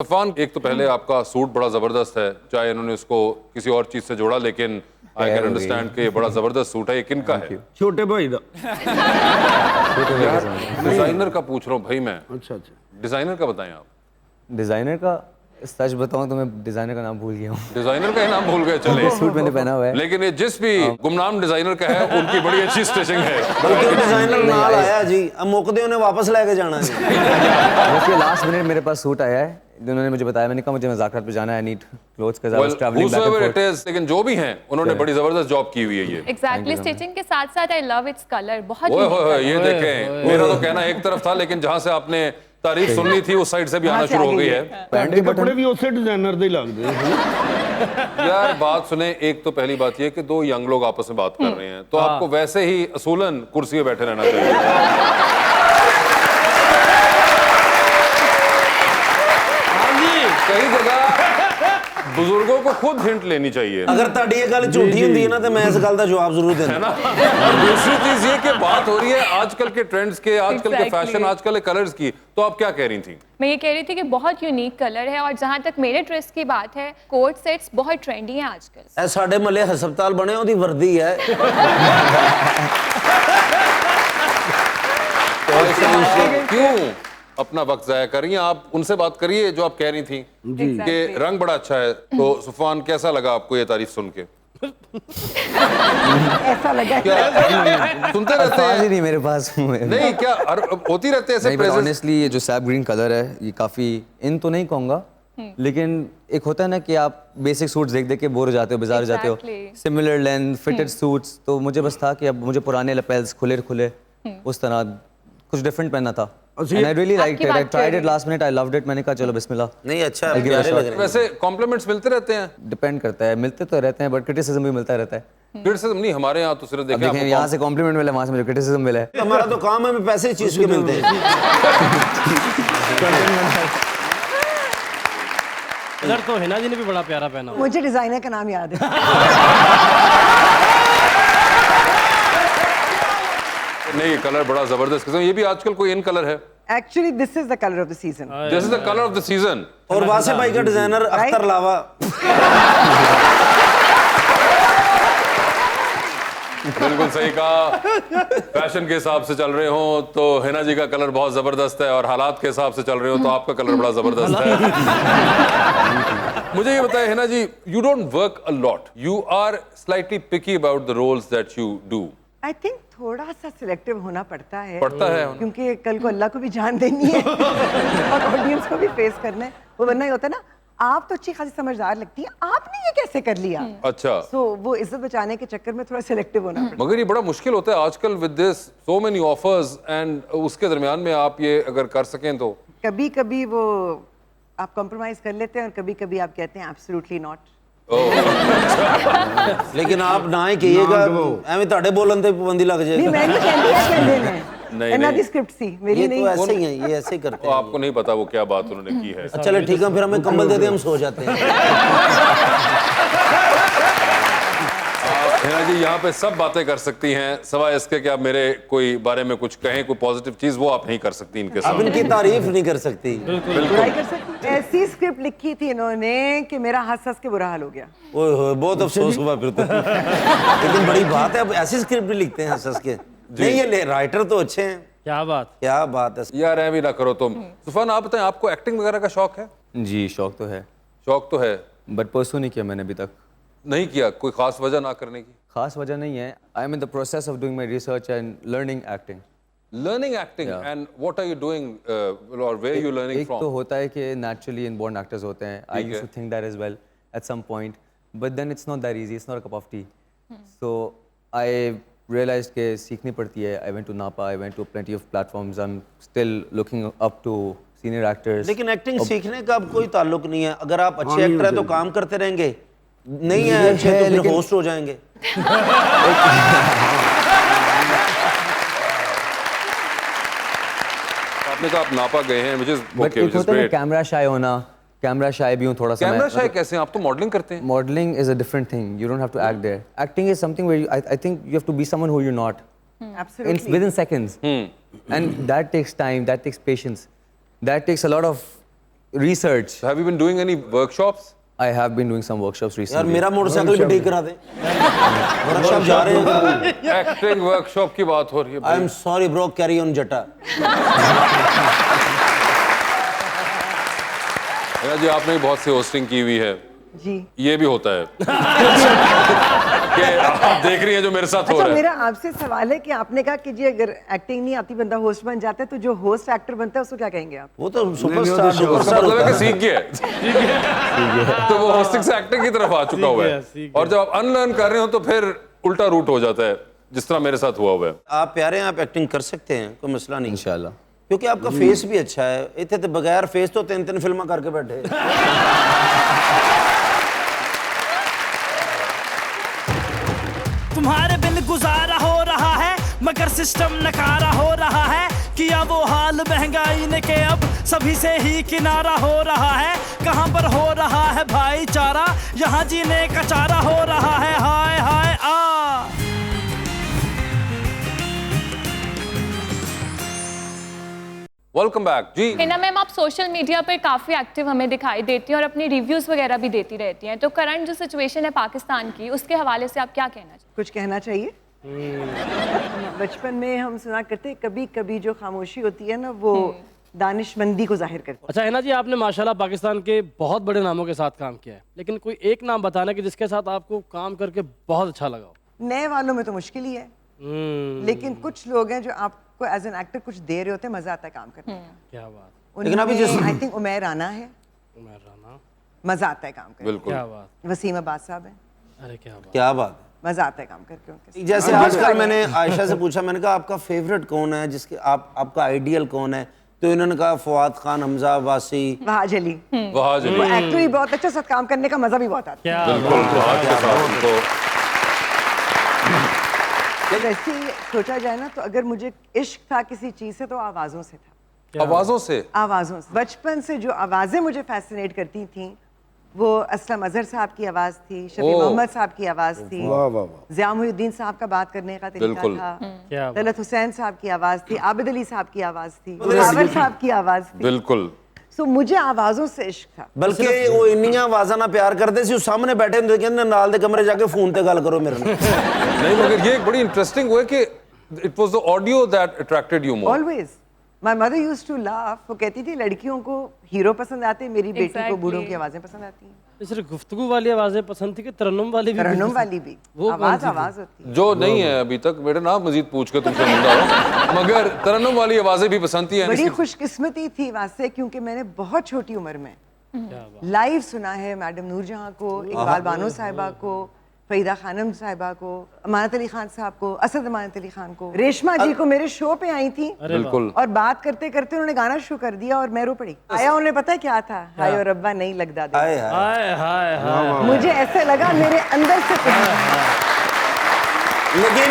इरफान, एक तो पहले आपका सूट बड़ा जबरदस्त है, चाहे इन्होंने इसको किसी और चीज से जोड़ा, लेकिन आई कैन अंडरस्टैंड कि ये बड़ा जबरदस्त सूट है। ये किनका है? छोटे भाई दा। डिजाइनर का पूछ रहा हूँ भाई मैं। अच्छा अच्छा, डिजाइनर का बताएं आप। डिजाइनर का सच बताऊं तो मैं डिजाइनर का नाम भूल गया हूँ। डिजाइनर का ही नाम भूल गए? चले, सूट मैंने पहना हुआ है, लेकिन ये जिस भी गुमनाम डिजाइनर का है उनकी बड़ी अच्छी स्टिचिंग है। बल्कि डिजाइनर नाल आया जी, अब मुकदे उन्हें वापस लेके जाना जी। देखिए लास्ट मिनट मेरे पास सूट आया है, उन्होंने मुझे बताया, मैंने कहा मुझे मज़ाकरात पे जाना है, नीड क्लोथ्स का Well, travelling back whosoever and it is, लेकिन जो भी हैं उन्होंने बड़ी जबरदस्त जॉब की हुई है ये। एग्जैक्टली स्टिचिंग के साथ साथ आई लव इट्स कलर, बहुत ओए unique होए होए, colour। ये देखें, मेरा तो कहना एक तरफ था, लेकिन जहां से आपने तारीफ सुननी थी उस साइड से भी आना शुरू हो गई है। पैंट के के कपड़े बटन भी उसे डिजाइनर दे लगते हैं। यार बात सुने, एक तो पहली बात ये कि दो यंग लोग आपस में बात कर रहे हैं, तो आपको वैसे ही असूलन कुर्सी पे बैठे रहना चाहिए। कई जगह बुजुर्गों को खुद हिंट लेनी चाहिए, अगर ताड़ी ये गल झूठी हुंदी है ना तो मैं इस गल का जवाब जरूर है देना। ना। और दूसरी चीज ये कि बात हो रही है आजकल के ट्रेंड्स के, आजकल के Exactly. फैशन, आजकल के कलर्स की, तो आप क्या कह रही थी? मैं ये कह रही थी कि बहुत यूनिक कलर है, और जहाँ तक मेरे ड्रेस की बात है, कोट सेट्स बहुत ट्रेंडी हैं आजकल। ए साडे मले हस्पताल बने ओदी वर्दी है। क्यों अपना वक्त जाया करिए, आप उनसे बात करिए जो आप कह रही थी कि रंग बड़ा अच्छा है। तो सुफान, कैसा लगा आपको ये तारीफ सुन के? ऐसा लगा क्या सुनते रहते अल्फाज ही हैं? नहीं मेरे पास। नहीं, क्या होती रहते हैं ऐसे नहीं, प्रेजेंस? ऑनेस्टली ये जो सैप ग्रीन कलर है ये काफ़ी इन तो नहीं कहूँगा, लेकिन एक होता है ना कि आप बेसिक सूट्स देख देख के बोर हो जाते हो, बाजार जाते हो, Exactly. Similar length fitted suits, तो मुझे बस था कि अब मुझे पुराने लपेल्स खुले खुले उस तरह कुछ डिफरेंट पहनना था। And I really liked it, I tried it last minute, I loved it, मैंने कहा चलो बिस्मिल्लाह। नहीं अच्छा, I'll give it a प्यारे shot. लग रहे हैं। वैसे कॉम्प्लीमेंट्स मिलते रहते हैं? डिपेंड करता है, मिलते तो रहते हैं बट क्रिटिसिज्म भी मिलता रहता है। क्रिटिसिज्म नहीं, हमारे यहाँ तो सिर्फ अब देखें देखें, आपको यहाँ से कॉम्प्लीमेंट मिला, वहाँ से मुझे क्रिटिसिज्म मिला है। हमारा तो काम है, हमें पैसे इस चीज के मिलते हैं। इधर तो हिना जी ने भी बड़ा प्यारा पहना हुआ। मुझे डिजाइनर का नाम याद है। नहीं, कलर बड़ा जबरदस्त किस्म, ये भी आजकल कोई इन कलर है। Actually this is the colour of the season. This is the colour of the season. और वासे भाई का डिजाइनर अख्तर लावा। बिल्कुल सही कहा। फैशन के हिसाब से चल रहे हो तो हिना जी का कलर बहुत जबरदस्त है, और हालात के हिसाब से चल रहे हो तो आपका कलर बड़ा जबरदस्त है। मुझे ये बताएं Hina ji, you don't work a lot, you are slightly picky about the roles that you do. I think थोड़ा सा सिलेक्टिव होना पड़ता है, क्योंकि कल को अल्लाह को भी जान देनी है और ऑडियंस को भी फेस करना है। वो वरना ही होता है ना, आप तो अच्छी खासी समझदार लगती है, आपने ये कैसे कर लिया? अच्छा, सो वो इज्जत बचाने के चक्कर में थोड़ा सिलेक्टिव होना पड़ता मगर ये बड़ा मुश्किल होता है आजकल with this so many offers, and उसके दरमियान में आप ये अगर कर सकें तो। है। कभी कभी वो आप कॉम्प्रोमाइज कर लेते हैं और कभी कभी आप कहते हैं एब्सोल्युटली नॉट। लेकिन आप ना ही कहिएगा, एवं ताड़े बोलन ते पाबंदी लग नहीं, जाएगी। मैं नहीं कहती है कहने ने। नहीं, इन्हां दी नहीं। स्क्रिप्ट सी मेरी ये नहीं। तो ऐसे ही है, ये ऐसे ही करते तो हैं। आपको नहीं पता वो क्या बात उन्होंने की है। चलो ठीक है, फिर हमें कंबल दे दे, हम सो जाते हैं। हिना जी यहाँ पे सब बातें कर सकती हैं, सिवाय इसके कि आप मेरे कोई बारे में कुछ कहें, कोई पॉजिटिव चीज, वो आप नहीं कर सकती इनके अब साथ। इनकी तारीफ नहीं कर सकती। बुराई कर सकती। ऐसी स्क्रिप्ट लिखी थी इन्होंने कि मेरा हंस हंस के बुरा हाल हो गया। ओए होए, बहुत अफसोस हुआ फिर तो। लेकिन बड़ी बात है, अब ऐसी स्क्रिप्ट भी लिखते हैं हंस हंस के। नहीं, ये राइटर तो अच्छे हैं। क्या बात। क्या बात है। यार ऐ भी ना करो तुम। सुफान, आप बताएं, आपको एक्टिंग वगैरह का शौक है? जी शौक तो है, शौक तो है, बट परसू नहीं किया मैंने अभी तक। नहीं किया? कोई खास वजह ना करने की? खास वजह नहीं है, I am in the process of doing my research and learning acting. Learning acting, and what are you doing और वेयर यू लर्निंग एक तो फ्रॉम? होता है कि नेचुरली इनबॉर्न एक्टर्स होते हैं, I used to think that as well at some point, but then it's not that easy, it's not a cup of tea. So I realized कि सीखनी पड़ती है। I went to Napa, I went to plenty of platforms, I'm still looking up to senior actors. लेकिन acting सीखने का अब कोई ताल्लुक नहीं है। अगर आप अच्छे एक्टर हैं तो काम करते रहेंगे, नहीं है अच्छे तो फिर होस्ट हो जाएंगे। आपने कहा आप नापा गए हैं, which is But okay, एक which is होता है great. कैमरा शाय होना, कैमरा शाय भी हूँ थोड़ा सा। कैमरा शाय कैसे हैं? आप तो मॉडलिंग करते हैं। Modeling is a different thing. You don't have to act there. Acting is something where I think you have to be someone who you're not. Absolutely. Within seconds. And that takes time, that takes patience, that takes a lot of research. Have you been doing any workshops? I have been doing some workshops यार recently. मेरा motorcycle भी ठीक करा दे workshop जा रहे हैं Acting workshop की बात हो रही है आई भाई। Am sorry bro carry on जटा हिना जी आपने भी बहुत सी होस्टिंग की हुई है, जी। ये भी होता है कि आप देख रही हैं जो मेरे साथ हो अच्छा रहा है। मेरा आपसे सवाल है कि आपने कहा कि जी अगर एक्टिंग नहीं आती बंदा होस्ट बन जाता है, तो जो होस्ट एक्टर बनता है उसको क्या कहेंगे आप? वो तो सुपरस्टार उसका मतलब है कि सीख गया तो वो होस्टिंग से एक्टिंग की तरफ आ चुका हुआ है, सीख और जब आप अनलर्न कर रहे हो तो फिर उल्टा रूट हो जाता है, जिस तरह मेरे साथ हुआ हुआ है। आप प्यारे हैं, आप एक्टिंग कर सकते हैं, कोई मसला नहीं Inshallah. क्योंकि आपका फेस भी अच्छा है। इतने तो बगैर फेस तो 3-3 फिल्में करके बैठे तुम्हारे बिन गुजारा हो रहा है मगर सिस्टम नकारा हो रहा है, किया वो हाल महंगाई ने के अब सभी से ही किनारा हो रहा है। कहाँ पर हो रहा है भाईचारा, यहाँ जीने का चारा हो रहा है। हाय हाय आ वेलकम बैक जी। हिना मैम, आप सोशल मीडिया पर काफ़ी एक्टिव हमें दिखाई देती हैं और अपनी रिव्यूज़ वगैरह भी देती रहती हैं, तो करंट जो सिचुएशन है पाकिस्तान की, उसके हवाले से आप क्या कहना चाहते कुछ कहना चाहिए? बचपन में हम सुना करते कभी कभी जो खामोशी होती है ना वो दानिशमंदी को जाहिर करती अच्छा हिना जी, आपने माशाल्लाह पाकिस्तान के बहुत बड़े नामों के साथ काम किया है, लेकिन कोई एक नाम बताना कि जिसके साथ आपको काम करके बहुत अच्छा लगा हो। है। नए वालों में तो मुश्किल ही है, लेकिन कुछ लोग हैं जो आपको एज एन एक्टर कुछ दे रहे होते हैं, मजा आता है काम करने में। क्या बात, लेकिन अभी जिस- आई थिंक उमैर राना है, उमर राना, मजा आता है काम करके। बिल्कुल क्या बात, वसीम अब्बास साहब हैं, अरे क्या बात। क्या बात मजा आता है काम करके उनके साथ। जैसे आजकल मैंने आयशा से पूछा, मैंने कहा आपका फेवरेट कौन है, जिसके आपका आइडियल कौन है, तो इन्होंने कहा फवाद खान, हमजा अब्बासी। वहाज अली, वहाज अली, वो एक्टर भी बहुत अच्छा, साथ काम करने का मजा भी बहुत आता क्या बिल्कुल वहाज के साथ उनको है। वैसे ही सोचा जाए ना तो अगर मुझे इश्क था किसी चीज से तो आवाजों से था। आवाजों से। आवाजों से बचपन से जो आवाजें मुझे फैसिनेट करती थी वो असलम अजहर साहब की आवाज थी, शफी ओह। मोहम्मद साहब की आवाज थी, ज़िया मुहिउद्दीन साहब का बात करने का तरीका बिल्कुल। था, क्या बात। दौलत हुसैन साहब की आवाज थी, आबिद अली साहब की आवाज थी, बिलावल साहब की आवाज थी। बिल्कुल। सो मुझे आवाजों से इश्क था। बल्कि वो इन्नियां आवाज़ां ना प्यार करते सी, सामने बैठे होंदे कहंदे नाल दे कमरे जाके फोन ते गल करो मेरे नाल। नहीं मगर ये एक बड़ी इंटरेस्टिंग हुआ कि it was the audio that attracted you more. Always my mother used to laugh, वो कहती थी लड़कियों को हीरो पसंद आते हैं, मेरी बेटी को Exactly. बूढ़ों की आवाजें पसंद आती हैं। ये सिर्फ गुफ्तगू वाली आवाजें पसंद थी कि तरन्नुम वाली भी? तरन्नुम वाली भी, वो आवाज कौन सी थी? आवाज होती है। जो नहीं है अभी तक, बेटा ना मजीद पूछ के तुमसे मिलता हूँ, मगर तरन्नुम वाली आवाजें भी पसंद थी। बड़ी खुशकिस्मती थी वास्ते, क्योंकि मैंने बहुत छोटी उम्र में लाइव सुना है मैडम नूरजहां को, इकबाल बानो साहिबा को, फरीदा खानम साहिबा को, अमानत अली खान साहब को, असद अमानत अली खान को, रेशमा जी को मेरे शो पे आई थी बिल्कुल। और बात करते करते उन्होंने गाना शुरू कर दिया और मैं रो पड़ी। आया उन्हें पता है क्या था, हाय और रब्बा नहीं लगदा दे। हाय हाय हाय हाय हाय। मुझे ऐसे लगा मेरे अंदर से कुछ लेकिन